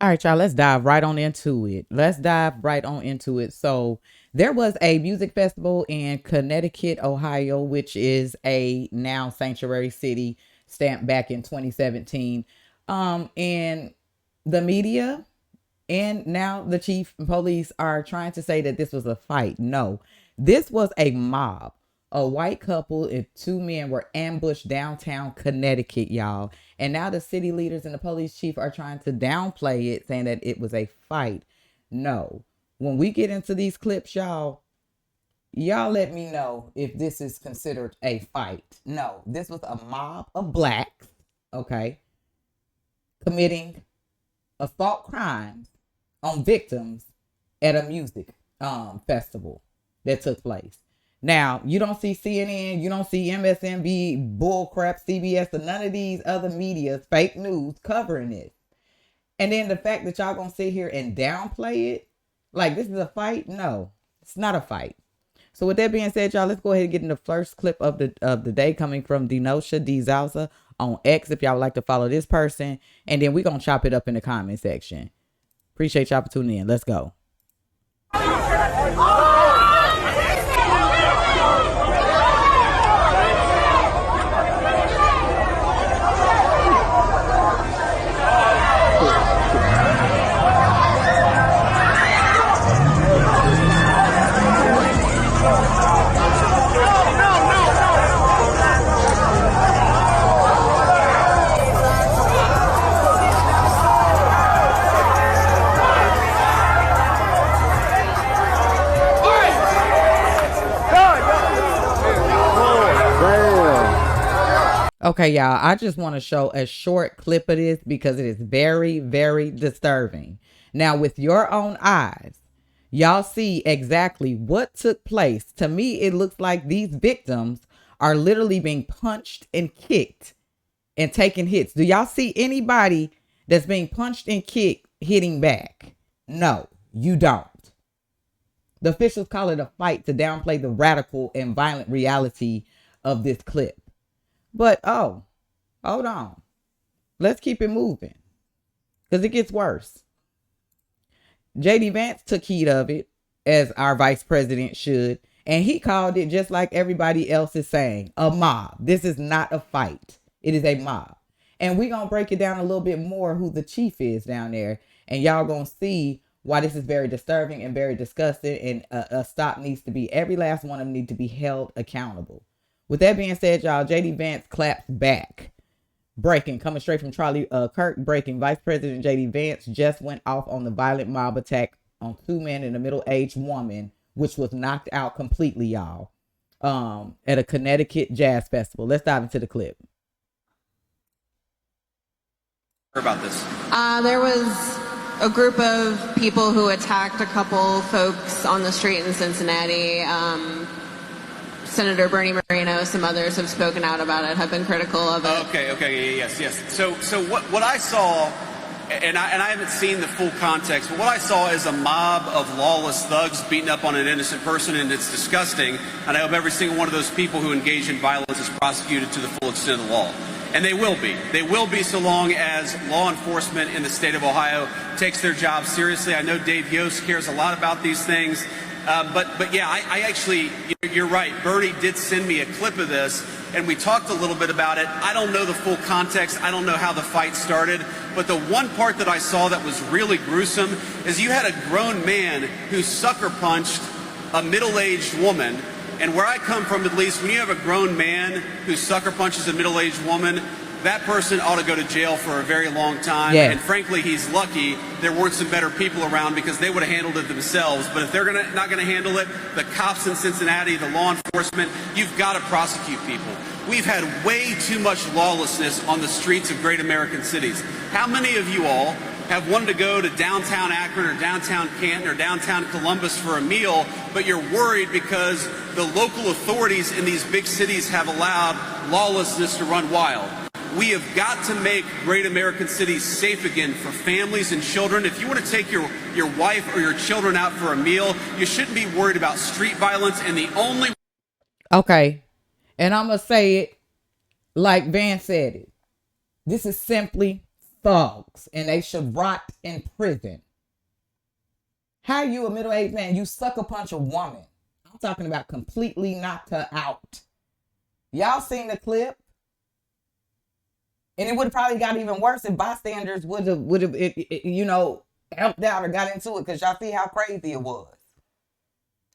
All right, y'all, let's dive right on into it. So, there was a music festival in Connecticut, Ohio, which is a now sanctuary city, stamped back in 2017. And the media and now the chief and police are trying to say that this was a fight. No, this was a mob. A white couple and two men were ambushed downtown Connecticut, y'all. And now the city leaders and the police chief are trying to downplay it, saying that it was a fight. No. When we get into these clips, y'all let me know if this is considered a fight. No, this was a mob of blacks, okay, committing assault crimes on victims at a music festival that took place. Now, you don't see CNN, you don't see MSNB, bullcrap, CBS, or none of these other medias, fake news covering it. And then the fact that y'all gonna sit here and downplay it, like this is a fight? No, it's not a fight. So with that being said, y'all, let's go ahead and get in the first clip of the day, coming from Denosha D Zalza on X, if y'all would like to follow this person. And then we're gonna chop it up in the comment section. Appreciate y'all for tuning in. Let's go. Okay, y'all, I just want to show a short clip of this because it is very, very disturbing. Now, with your own eyes, y'all see exactly what took place. To me, it looks like these victims are literally being punched and kicked and taking hits. Do y'all see anybody that's being punched and kicked hitting back? No, you don't. The officials call it a fight to downplay the radical and violent reality of this clip. But, oh, hold on. Let's keep it moving because it gets worse. JD Vance took heed of it, as our vice president should, and he called it, just like everybody else is saying, a mob. This is not a fight. It is a mob. And we're going to break it down a little bit more who the chief is down there. And y'all going to see why this is very disturbing and very disgusting. And a stop needs to be, every last one of them need to be held accountable. With that being said, y'all, JD Vance claps back. Breaking, coming straight from Charlie Kirk, breaking. Vice President JD Vance just went off on the violent mob attack on two men and a middle-aged woman, which was knocked out completely, y'all, at a Connecticut jazz festival. Let's dive into the clip. About this. There was a group of people who attacked a couple folks on the street in Cincinnati. Senator Bernie Moreno, some others have spoken out about it, have been critical of it. Okay, yes. So what I saw, and I haven't seen the full context, but what I saw is a mob of lawless thugs beating up on an innocent person, and it's disgusting. And I hope every single one of those people who engage in violence is prosecuted to the full extent of the law. And they will be. They will be so long as law enforcement in the state of Ohio takes their job seriously. I know Dave Yost cares a lot about these things. But yeah, I actually, you're right. Bernie did send me a clip of this, and we talked a little bit about it. I don't know the full context. I don't know how the fight started. But the one part that I saw that was really gruesome is you had a grown man who sucker punched a middle-aged woman. And where I come from, at least, when you have a grown man who sucker punches a middle-aged woman, that person ought to go to jail for a very long time. Yes. And frankly, he's lucky there weren't some better people around, because they would have handled it themselves. But if they're not going to handle it, the cops in Cincinnati, the law enforcement, you've got to prosecute people. We've had way too much lawlessness on the streets of great American cities. How many of you all have wanted to go to downtown Akron or downtown Canton or downtown Columbus for a meal, but you're worried because the local authorities in these big cities have allowed lawlessness to run wild? We have got to make great American cities safe again for families and children. If you want to take your wife or your children out for a meal, you shouldn't be worried about street violence. And the only... Okay. And I'm going to say it like Vance said it. This is simply thugs and they should rot in prison. How you a middle-aged man? You sucker punch a woman. I'm talking about completely knocked her out. Y'all seen the clip? And it would have probably got even worse if bystanders would have, helped out or got into it, because y'all see how crazy it was.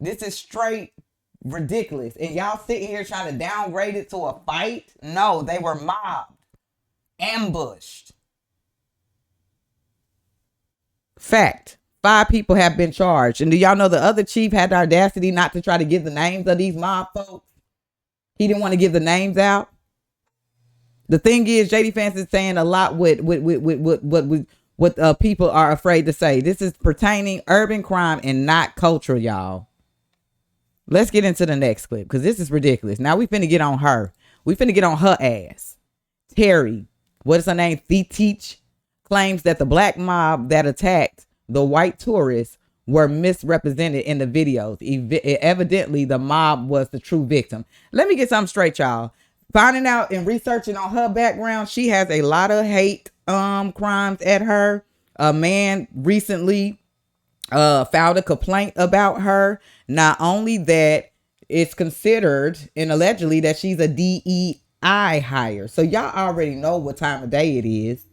This is straight ridiculous. And y'all sitting here trying to downgrade it to a fight? No, they were mobbed, ambushed. Fact. 5 people have been charged. And do y'all know the other chief had the audacity not to try to give the names of these mob folks? He didn't want to give the names out. The thing is, JD Vance is saying a lot with what people are afraid to say. This is pertaining urban crime and not culture, y'all. Let's get into the next clip, because this is ridiculous. Now we finna get on her. We finna get on her ass. Terry, what is her name? Teach claims that the black mob that attacked the white tourists were misrepresented in the videos. Evidently, the mob was the true victim. Let me get something straight, y'all. Finding out and researching on her background, she has a lot of hate crimes at her. A man recently filed a complaint about her. Not only that, it's considered and allegedly that she's a DEI hire. So y'all already know what time of day it is.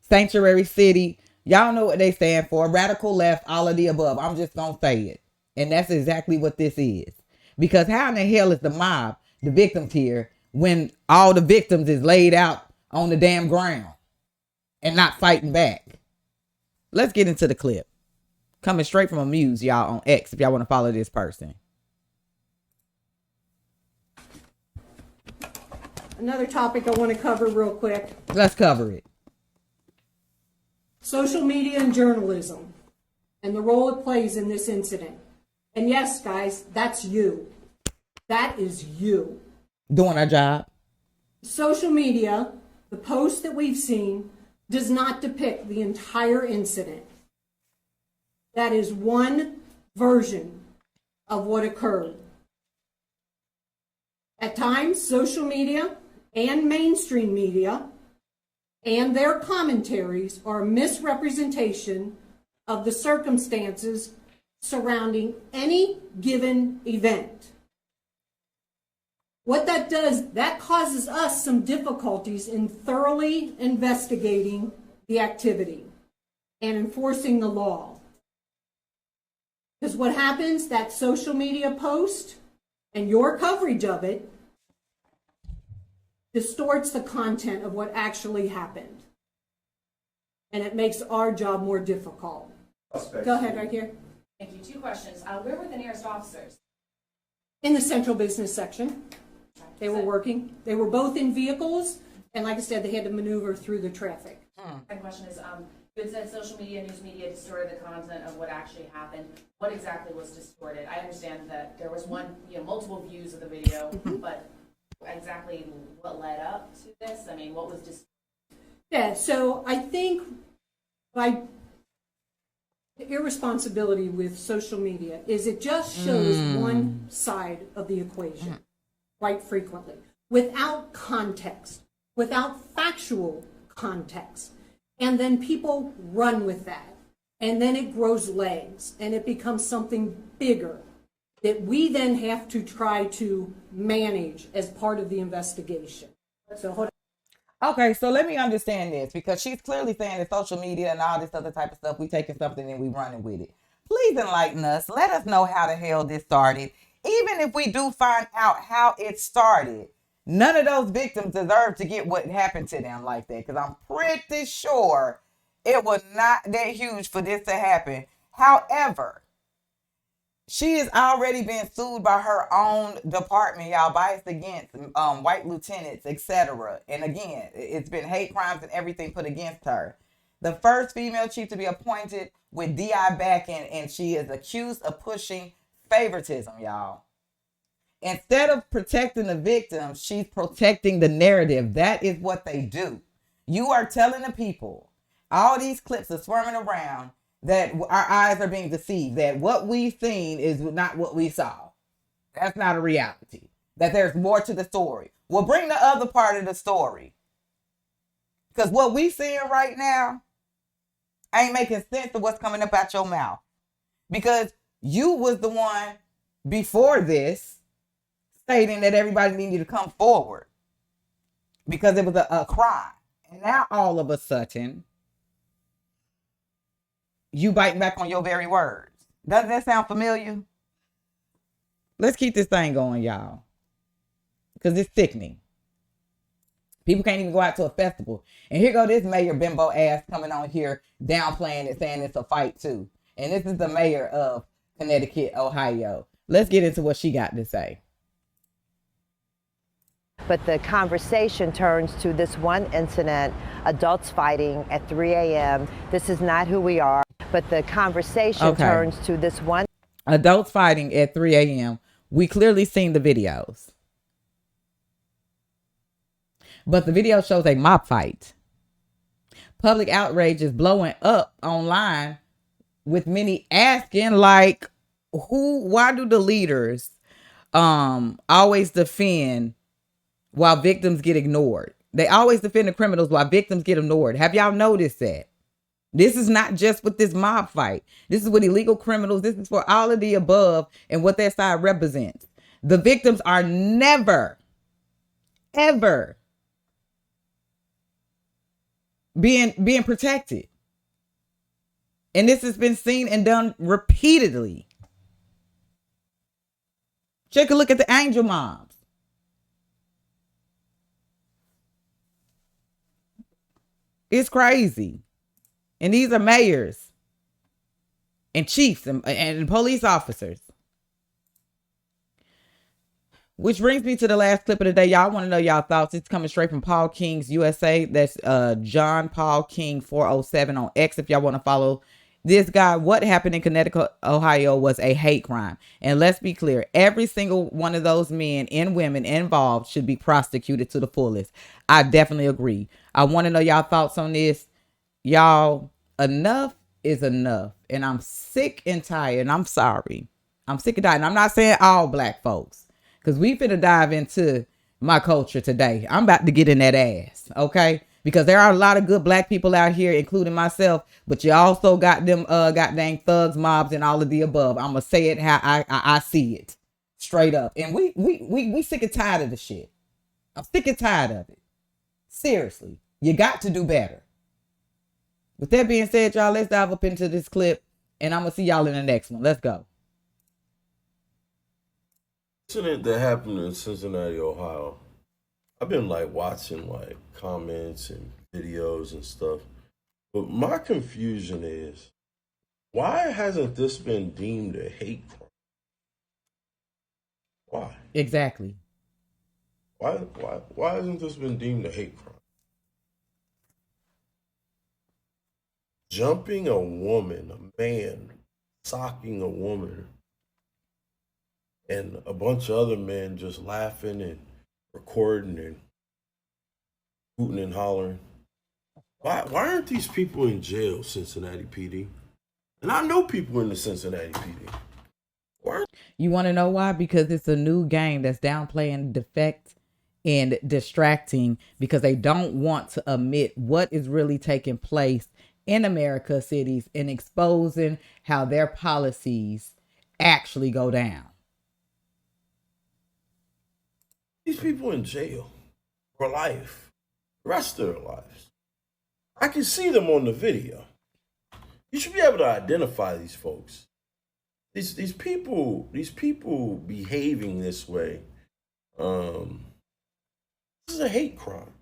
Sanctuary City. Y'all know what they stand for. Radical left, all of the above. I'm just going to say it. And that's exactly what this is. Because how in the hell is the mob the victims here when all the victims is laid out on the damn ground and not fighting back? Let's get into the clip. Coming straight from Amuse, y'all, on X, if y'all want to follow this person. Another topic I want to cover real quick. Let's cover it. Social media and journalism and the role it plays in this incident. And yes, guys, that's you. That is you. Doing our job. Social media, the post that we've seen, does not depict the entire incident. That is one version of what occurred. At times, social media and mainstream media and their commentaries are a misrepresentation of the circumstances surrounding any given event. What that does, that causes us some difficulties in thoroughly investigating the activity and enforcing the law. Because what happens, that social media post and your coverage of it distorts the content of what actually happened. And it makes our job more difficult. Go ahead, right here. Thank you. 2 questions. Where were the nearest officers? In the central business section. They were working. They were both in vehicles. And like I said, they had to maneuver through the traffic. Second question is, you had said social media, news media distorted the content of what actually happened. What exactly was distorted? I understand that there was multiple views of the video, but exactly what led up to this? I mean, what was distorted? Yeah, so I think by irresponsibility with social media is it just shows one side of the equation quite frequently without context, without factual context. And then people run with that. And then it grows legs and it becomes something bigger that we then have to try to manage as part of the investigation. So hold on. Okay, so let me understand this, because she's clearly saying that social media and all this other type of stuff, we taking something and we running with it. Please enlighten us. Let us know how the hell this started. Even if we do find out how it started, none of those victims deserve to get what happened to them like that, because I'm pretty sure it was not that huge for this to happen. However, she is already being sued by her own department, y'all, biased against white lieutenants, etc. And again, it's been hate crimes and everything put against her. The first female chief to be appointed with DI backing, and she is accused of pushing favoritism, y'all. Instead of protecting the victim, she's protecting the narrative. That is what they do. You are telling the people, all these clips are swarming around, that our eyes are being deceived, that what we've seen is not what we saw. That's not a reality. That there's more to the story. Well, bring the other part of the story. Because what we seeing right now ain't making sense of what's coming up out your mouth. Because you was the one before this stating that everybody needed to come forward because it was a crime. And now all of a sudden, you biting back on your very words. Doesn't that sound familiar? Let's keep this thing going, y'all. Because it's sickening. People can't even go out to a festival. And here go this mayor bimbo ass coming on here downplaying it, saying it's a fight too. And this is the mayor of Connecticut, Ohio. Let's get into what she got to say. But the conversation turns to this one incident, adults fighting at 3 a.m. This is not who we are. But the conversation turns to this one. Adults fighting at 3 a.m. We clearly seen the videos. But the video shows a mob fight. Public outrage is blowing up online with many asking, like, why do the leaders always defend while victims get ignored? They always defend the criminals while victims get ignored. Have y'all noticed that? This is not just with this mob fight. This is with illegal criminals. This is for all of the above and what their side represents. The victims are never, ever being protected. And this has been seen and done repeatedly. Take a look at the angel moms. It's crazy. And these are mayors and chiefs and police officers. Which brings me to the last clip of the day. Y'all want to know y'all thoughts. It's coming straight from Paul King's USA. That's John Paul King 407 on X if y'all want to follow this guy. What happened in Connecticut, Ohio was a hate crime. And let's be clear, every single one of those men and women involved should be prosecuted to the fullest. I definitely agree. I want to know y'all thoughts on this. Y'all, enough is enough. And I'm sick and tired. And I'm sorry. I'm sick and tired. And I'm not saying all black folks. Because we finna dive into my culture today. I'm about to get in that ass. Okay? Because there are a lot of good black people out here, including myself. But you also got them goddamn thugs, mobs, and all of the above. I'm going to say it how I see it. Straight up. And we sick and tired of the shit. I'm sick and tired of it. Seriously. You got to do better. With that being said, y'all, let's dive up into this clip. And I'm going to see y'all in the next one. Let's go. Incident that happened in Cincinnati, Ohio. I've been like watching like comments and videos and stuff. But my confusion is, why hasn't this been deemed a hate crime? Why? Exactly. Why hasn't this been deemed a hate crime? Jumping a woman, a man, socking a woman, and a bunch of other men just laughing and recording and hooting and hollering. Why aren't these people in jail, Cincinnati PD? And I know people in the Cincinnati PD. You want to know why? Because it's a new game that's downplaying defect and distracting because they don't want to admit what is really taking place in America cities and exposing how their policies actually go down. These people in jail for life, the rest of their lives. I can see them on the video. You should be able to identify these folks. These people behaving this way. This is a hate crime.